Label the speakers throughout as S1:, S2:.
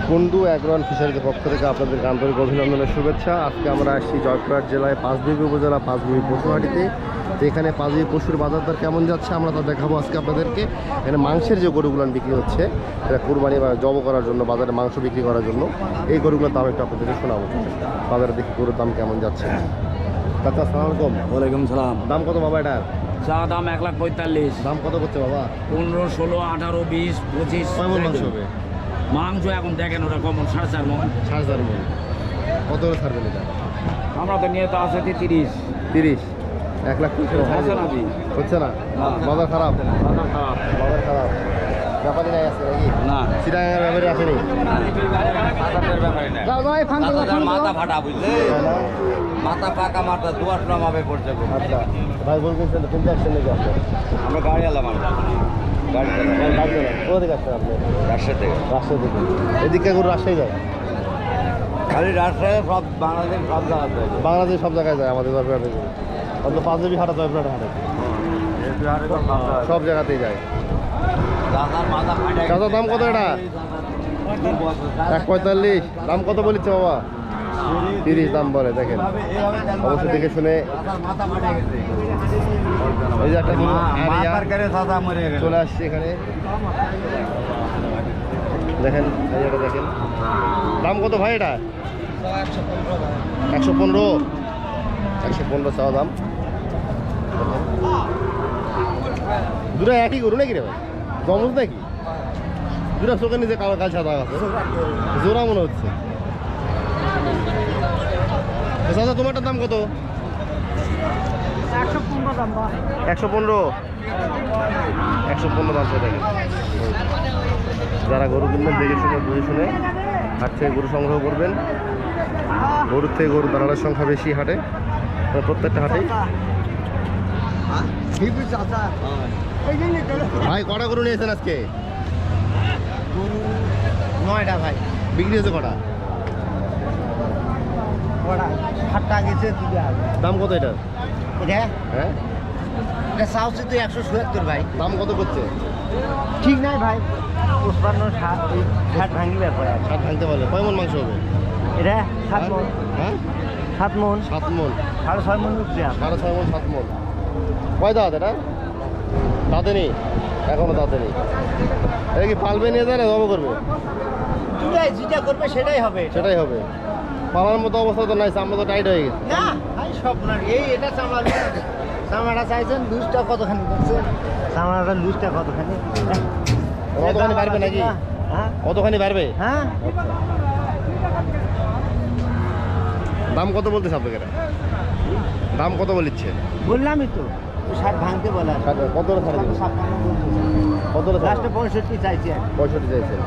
S1: কুন্ডু অ্যাগ্রোয়ান ফিশারিজের পক্ষ থেকে আপনাদের আন্তরিক অভিনন্দনের শুভেচ্ছা। আজকে আমরা আসছি জয়পুরহাট জেলায় পাঁচবিবি উপজেলা পাঁচবিবি পশুহাটিতে। তো এখানে পাঁচবিবি পশুর বাজার দর কেমন যাচ্ছে আমরা তা দেখাবো আজকে আপনাদেরকে। এখানে মাংসের যে গরুগুলো বিক্রি হচ্ছে, এটা কুরবানি বা জব করার জন্য, বাজারে মাংস বিক্রি করার জন্য এই গরুগুলোর দাম একটু আপনাদেরকে শোনাবো। বাজারে দেখি গরুর দাম কেমন যাচ্ছে। চাচা আসসালামু আলাইকুম।
S2: ওয়ালাইকুম সালাম।
S1: দাম কত বাবা এটার?
S2: চা দাম 1,45,000।
S1: দাম কত করছে বাবা?
S2: 15, 16, 18, 20, 25।
S1: কেমন মাংস হবে?
S2: মাংস এখন দেখেন ওটা কমন 4.5 মন।
S1: 4,500 মন। কত করে ছাড়বেন এটা?
S2: আমরা তো নিয়ে তো আছে 30।
S1: 30। 1,20,000
S2: হচ্ছে না জি?
S1: হচ্ছে না। বাজার খারাপ। বাজার খারাপ। ব্যাপারই নাই আছে নাকি?
S2: না
S1: চিটাগাঙের ব্যাপারে আসেনি।
S2: মাথা ফাটা বুঝলে, মাথা পাকা মাথা দুয়ার নামাবে পড়ছে।
S1: আচ্ছা ভাই বলছেন তুমি আসছেন নাকি? আপনার
S2: আমরা গাড়ি আলাম, গাড়ি
S1: কোথা থেকে আসছেন আপনি?
S2: রাজশাহী থেকে।
S1: রাজশাহী থেকে। এদিকে গরু রাজশাহী যায়?
S2: খালি রাজশাহী সব বাংলাদেশ সব জায়গায় যায়।
S1: বাংলাদেশ সব জায়গায় যায় আমাদের জয়পুরহাটে। অত পাঁচবি হাটা জয়পুরহাটে হাটে সব জায়গাতেই যায়। দাদা দাম কত এটা? 1,45,000। দাম কত বলিচ্ছে বাবা? 30 দাম বলে। দেখেন অবশ্যই দেখে শুনে। এই যে একটা চলে আসছে এখানে, দেখেন এই এটা দেখেন। দাম কত ভাই এটা? 115 চাওয়া দাম। দুটো একই গরু নাকি রে ভাই? জমজ নাকি? দুটা চোখের নিচে কালো কাল সাদা আছে, জোড়া মনে হচ্ছে। দাদা তোমারটার দাম কত?
S3: 115 দাম।
S1: 115। 115 দাম করে দেখেন। যারা গরু কিনবেন দেখে শুনে বুঝে শুনে হাট থেকে গরু সংগ্রহ করবেন। গরুর থেকে গরু দাঁড়ানোর সংখ্যা বেশি হাটে, প্রত্যেকটা হাটেই। ভাই কটা গরু নিয়েছেন আজকে?
S3: 9টা ভাই।
S1: বিক্রি হয়েছে কটা?
S3: 7টা গেছে।
S1: দাম কত এটার?
S3: এটা
S1: হ্যাঁ
S3: এটা চাউছি তো 177 ভাই।
S1: দাম কত করছে?
S3: ঠিক নাই ভাই। 55, 60 ভাঙি ব্যাপার।
S1: 60 ভাঙতে পারবে। কয় মন মাংস হবে
S3: এটা 7 মন।
S1: হ্যাঁ
S3: 7 মন।
S1: 7 মন।
S3: 6.5 মন উঠছে।
S1: 6.5 মন 7 মন। কয় দাঁত এটা? দাঁতে নেই এখনো, দাঁতে নেই। এটা কি পালবে নিয়ে যায় না জব করবে?
S3: যেটা করবে সেটাই হবে।
S1: সেটাই হবে। পালার মতো অবস্থা তো নাই, চামড়া তো টাইট হয়ে গেছে।
S3: না ভাই সব না। এটা চামড়া, চামড়াটা চাইছেন লুজটা কতখানি করছে? চামড়াটা লুজটা কতখানি?
S1: কতখানি বাড়বে নাকি?
S3: হ্যাঁ
S1: কতখানি বাড়বে?
S3: হ্যাঁ।
S1: দাম কত বলতেছে আপনাকে? দাম কত বলিচ্ছে?
S3: বললামই তো 60 ভাঙতে বলা।
S1: কতটা ছাড়ে দেবে?
S3: 56
S1: কতটা ছাড়ে?
S3: লাস্টে 65 চাইছে।
S1: 65 চাইছেন।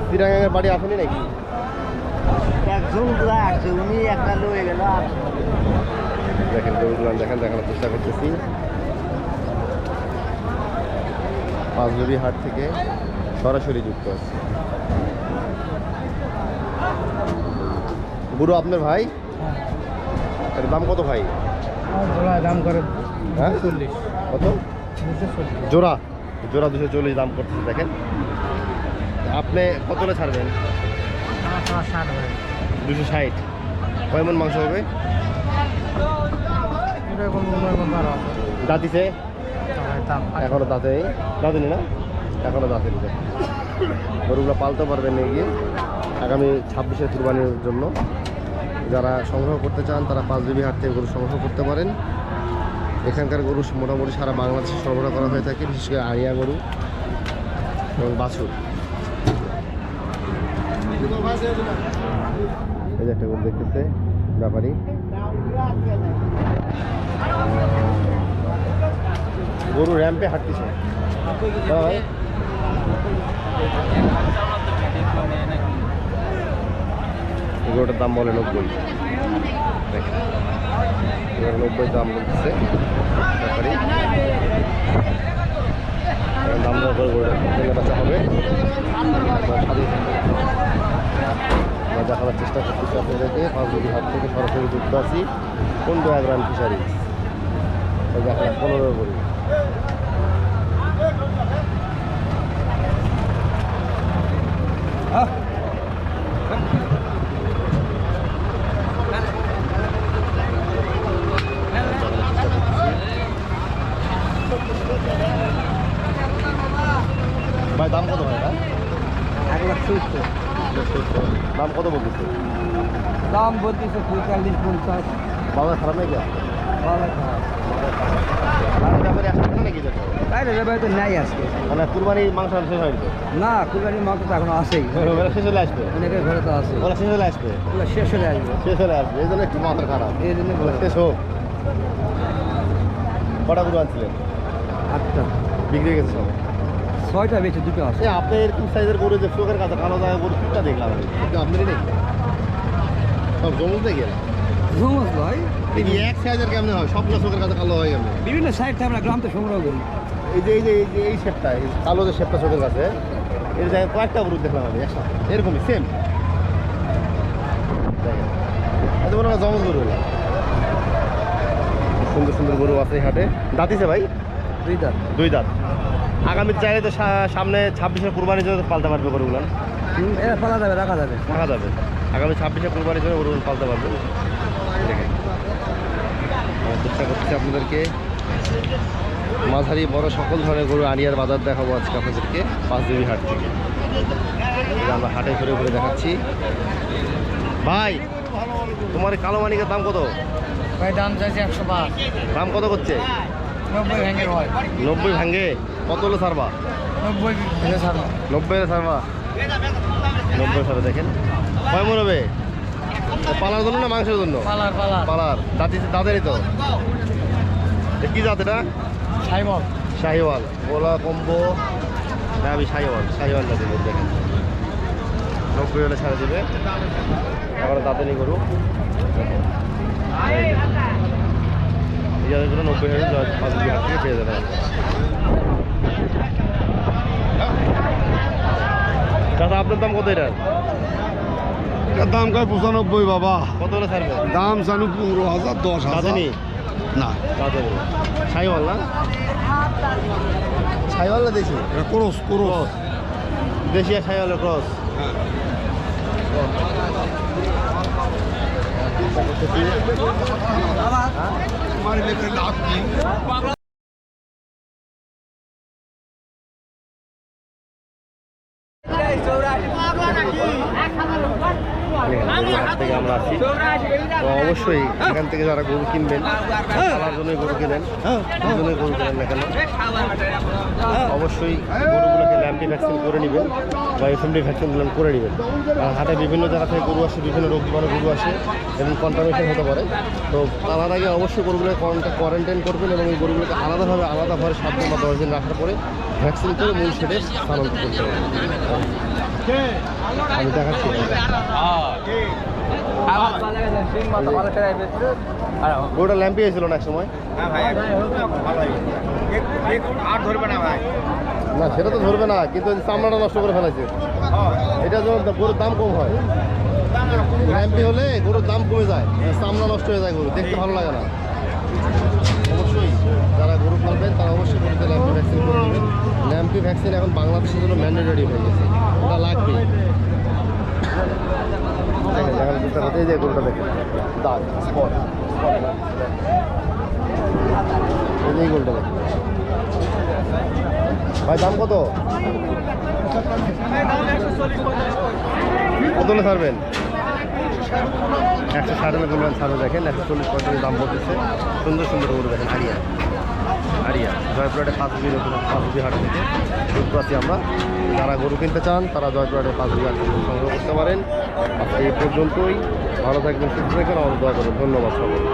S1: চিটাগাঙের বাড়ি আসেনি নাকি?
S3: একজন পুরা আসছে, উনি একটা লয়ে গেল।
S1: দেখেন গরুগুলো দেখেন, দেখানোর চেষ্টা করতেছি। পাঁচবিবি হাট থেকে সরাসরি যুক্ত আছে। গরু আপনার ভাই? এর দাম কত ভাই?
S3: দাম করে
S1: হ্যাঁ
S3: 40।
S1: কত? জোড়া 240 দাম করতেছে। দেখেন আপনি কতটা ছাড়বেন? 260। কয় মন মাংস হবে? দাঁতিছে? এখনো দাঁতে নেই। দাঁতে নেই না? এখনো দাঁতে নেই। গরুগুলো পালতে পারবেন নিয়ে গিয়ে আগামী 26শে কুরবানির জন্য। যারা সংগ্রহ করতে চান তারা পাঁচবিবি হাট থেকে গরু সংগ্রহ করতে পারেন। এখানকার গরু মোটামুটি সারা বাংলাদেশে সরবরাহ করা হয়ে থাকে, বিশেষ করে আড়িয়া গরু এবং বাছুর। এই যে একটা গরু দেখতেছে ব্যাপারী। গরু র্যাম্পে হাঁটতেছে। ভাই গরুটার দাম বলে 90। দেখেন 90 দাম বলতেছে ব্যাপারী। দাম দর করে গরুটা বাচ্চা হবে। আমরা দেখানোর চেষ্টা করতেছি আপনাদেরকে। পাঁচবিবি হাট থেকে সরাসরি যুক্ত আছি কুন্ডু অ্যাগ্রোয়ান ফিশারিজ। দেখা 15 করি। ভাই দাম কত ভাই এটা?
S3: 1,70,000
S1: দাম কত বলতেছে?
S3: দাম বলতেছে 45-50।
S1: বাজার খারাপ নাকি?
S3: ভালো খারাপ।
S1: আর ব্যাপারে আসছে নাকি এটা?
S3: তাই রে ভাই তো নাই আজকে।
S1: মানে কুরবানি মাংস শেষ হয়নি
S3: না কুরবানির মাংস তো এখনো আছেই।
S1: ওরা শেষ হলে আসবে,
S3: অনেকের ঘরে তো আছে।
S1: ওরা শেষ হলে আসবে,
S3: ওগুলো শেষ হয়ে আসবে।
S1: শেষ হলে আসবে, এই জন্য একটু মাথা খারাপ।
S3: এই জন্য
S1: ওরা শেষ হোক। কটা গরু আনছিলেন?
S3: 8টা।
S1: বিক্রি হয়ে গেছে সব?
S3: 6টা বেচে 2টো আছে।
S1: এই আপনি এরকম সাইজের গরু যে চোখের কাছে কালো জায়গা গরু কোনটা দেখলাম আমি? কিন্তু আপনারই নেই সব জমজ দেখে
S3: জমজ ভাই
S1: এক সাইজের কেমনে হয়? সবগুলো চোখের কাছে কালো হয়ে গেল।
S3: বিভিন্ন সাইড থেকে আমরা গ্রাম তো সংগ্রহ করি।
S1: এই শেপটা, এই কালো যে শেপটা চোখের কাছে, এর জায়গায় কয়েকটা গরু দেখলাম আমি একসাথে এরকমই সেম। এত বড় জমজ গরু হলো। সুন্দর সুন্দর গরু আছে এই হাটে। দাঁতিছে ভাই?
S3: 2 দাঁত।
S1: 2 দাঁত। আগামী চাইলে তো সামনে 26-এর কুরবানির জন্য পালতে পারবে গরুগুলো,
S3: এটা ফেলা যাবে, রাখা যাবে।
S1: রাখা যাবে। আগামী 26-এর কুরবানির জন্য গরুগুলো পালতে পারবে। দেখেন আমি চেষ্টা করছি আপনাদেরকে মাঝারি বড় সকল ধরনের গরু আনিয়ার বাজার দেখাবো আজকে আপনাদেরকে পাঁচদেবী হাট থেকে। এই যে আমরা হাটে ঘুরে ঘুরে দেখাচ্ছি। ভাই তোমার এই কালো মানিকের দাম কত?
S3: ভাই দাম চাইছে 105।
S1: দাম কত করছে?
S3: 90 ভেঙে হয়।
S1: 90 ভাঙ্গে? কত হলো ছাড়বা?
S3: 90 ভেঙে ছাড়ো।
S1: 90 ছাড়বা? 90 ছাড়া। দেখেন কয় মন হবে? পালার জন্য না মাংসের জন্য?
S3: পালার পালার
S1: পালার। দাঁতেরই তো। কি জাত এটা?
S3: সাইমল।
S1: শাহিওয়াল। গোলা কম্বো না, আমি শাহিওয়াল জাতের গরু। দেখেন 90 হলে ছাড়া দেবে। আবার দাঁতেরই গরু। এই জাতের জন্য 90 হলে পাঁচদিন হাট থেকে পেয়ে যাবেন। দাদা আপনার দাম কত এটার?
S4: দাম কয় 95 বাবা।
S1: কত হলে ছাড়বে?
S4: দাম জানু 15,000 10,000।
S1: দাঁতেনি?
S4: না
S1: দাঁতেনি। শাহিওয়াল না? শাহিওয়াল না দেশি?
S4: Cross cross.
S1: দেশি আর শাহিওয়ালের ক্রস।
S4: আমার লেগে লাভ নেই।
S1: থেকে আমরা আসি, তো অবশ্যই এখান থেকে যারা গরু কিনবেন তার জন্যই গরু কেনেন, দুজনেই গরু কেনেন না কেন, অবশ্যই গরুগুলোকে ল্যাম্পি ভ্যাকসিন করে নেবেন বা এফএমডি ভ্যাকসিন করে নেবেন। আর হাটে বিভিন্ন জায়গা থেকে গরু আসে, বিভিন্ন রোগ জীবাণু গরু আসে এবং কন্টামিনেশন হতে পারে। তো তার আগে অবশ্যই গরুগুলোকে কোয়ারেন্টাইন করবেন এবং এই গরুগুলোকে আলাদা ঘরে 7 দিন বা 10 দিন রাখার পরে ভ্যাকসিন করে মূল শেডে স্থানান্তর করতে হবে। আমি দেখাচ্ছি। গরুটা ল্যাম্পি হয়েছিল না এক সময়? না সেটা তো ধরবে না, কিন্তু চামড়াটা নষ্ট করে ফেলেছে। এটার জন্য গরুর দাম কম হয়। ল্যাম্পি হলে গরুর দাম কমে যায়, চামড়া নষ্ট হয়ে যায়, গরু দেখতে ভালো লাগে না। অবশ্যই যারা গরু পালবেন তারা অবশ্যই গরুতে ল্যাম্পি ভ্যাকসিন করে নেবেন। ল্যাম্পি ভ্যাকসিন এখন বাংলাদেশের জন্য ম্যান্ডেটরি হয়ে গেছে, ওটা লাগবেই। দেখার চেষ্টা করতে, এই যে গরুটা দেখেন দাগ স্পট, এই গরুটা দেখেন। ভাই দাম কত? কত হলে ছাড়বেন? 160 হলে বলবেন ছাড়বে। দেখেন 140-45 দাম বলতেছে। সুন্দর সুন্দর গরু দেখেন। আরিয়া জয়পুরহাটে পাঁচবি হাট থেকে যুক্ত আছি আমরা। যারা গরু কিনতে চান তারা জয়পুরহাটে পাঁচবি হাট থেকে সংগ্রহ করতে পারেন। আজকে এই পর্যন্তই। ভালো থাকবেন, সুস্থ থাকবেন, আমাদের দোয়া করবেন। ধন্যবাদ সকলকে।